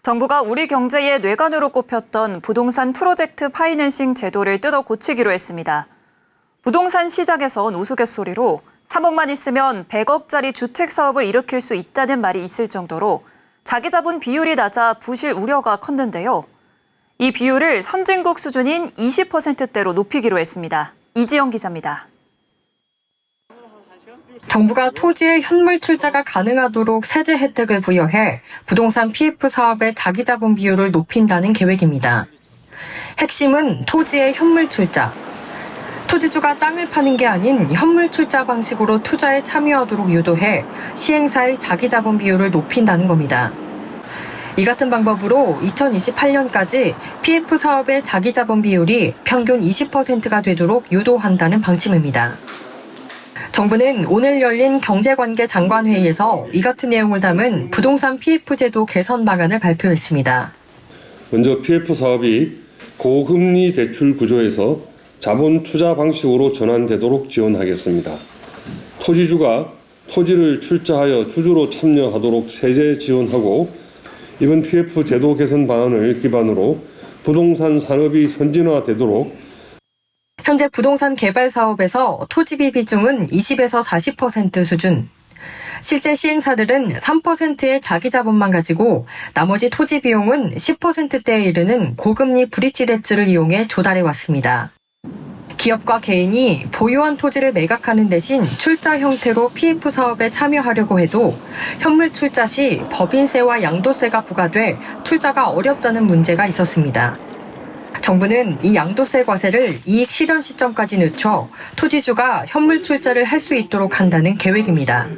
정부가 우리 경제의 뇌관으로 꼽혔던 부동산 프로젝트 파이낸싱 제도를 뜯어 고치기로 했습니다. 부동산 시장에선 우스갯소리로 3억만 있으면 100억짜리 주택 사업을 일으킬 수 있다는 말이 있을 정도로 자기 자본 비율이 낮아 부실 우려가 컸는데요. 이 비율을 선진국 수준인 20%대로 높이기로 했습니다. 이지영 기자입니다. 정부가 토지의 현물 출자가 가능하도록 세제 혜택을 부여해 부동산 PF 사업의 자기 자본 비율을 높인다는 계획입니다. 핵심은 토지의 현물 출자. 토지주가 땅을 파는 게 아닌 현물 출자 방식으로 투자에 참여하도록 유도해 시행사의 자기 자본 비율을 높인다는 겁니다. 이 같은 방법으로 2028년까지 PF 사업의 자기 자본 비율이 평균 20%가 되도록 유도한다는 방침입니다. 정부는 오늘 열린 경제관계 장관회의에서 이 같은 내용을 담은 부동산 PF 제도 개선 방안을 발표했습니다. 먼저 PF 사업이 고금리 대출 구조에서 자본 투자 방식으로 전환되도록 지원하겠습니다. 토지주가 토지를 출자하여 주주로 참여하도록 세제 지원하고 이번 PF 제도 개선 방안을 기반으로 부동산 산업이 선진화되도록 현재 부동산 개발 사업에서 토지비 비중은 20에서 40% 수준. 실제 시행사들은 3%의 자기 자본만 가지고 나머지 토지 비용은 10%대에 이르는 고금리 브릿지 대출을 이용해 조달해 왔습니다. 기업과 개인이 보유한 토지를 매각하는 대신 출자 형태로 PF 사업에 참여하려고 해도 현물 출자 시 법인세와 양도세가 부과돼 출자가 어렵다는 문제가 있었습니다. 정부는 이 양도세 과세를 이익 실현 시점까지 늦춰 토지주가 현물 출자를 할 수 있도록 한다는 계획입니다.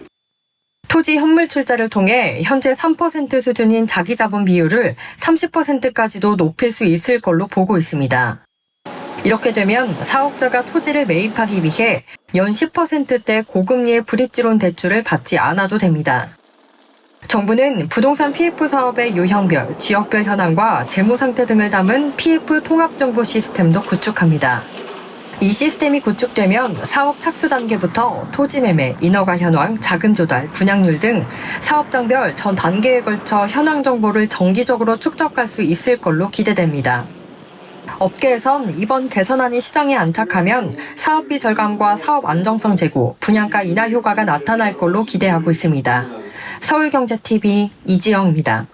토지 현물 출자를 통해 현재 3% 수준인 자기 자본 비율을 30%까지도 높일 수 있을 걸로 보고 있습니다. 이렇게 되면 사업자가 토지를 매입하기 위해 연 10%대 고금리의 브릿지론 대출을 받지 않아도 됩니다. 정부는 부동산 PF 사업의 유형별, 지역별 현황과 재무 상태 등을 담은 PF 통합정보 시스템도 구축합니다. 이 시스템이 구축되면 사업 착수 단계부터 토지 매매, 인허가 현황, 자금 조달, 분양률 등 사업장별 전 단계에 걸쳐 현황 정보를 정기적으로 축적할 수 있을 걸로 기대됩니다. 업계에선 이번 개선안이 시장에 안착하면 사업비 절감과 사업 안정성 제고, 분양가 인하 효과가 나타날 걸로 기대하고 있습니다. 서울경제TV 이지영입니다.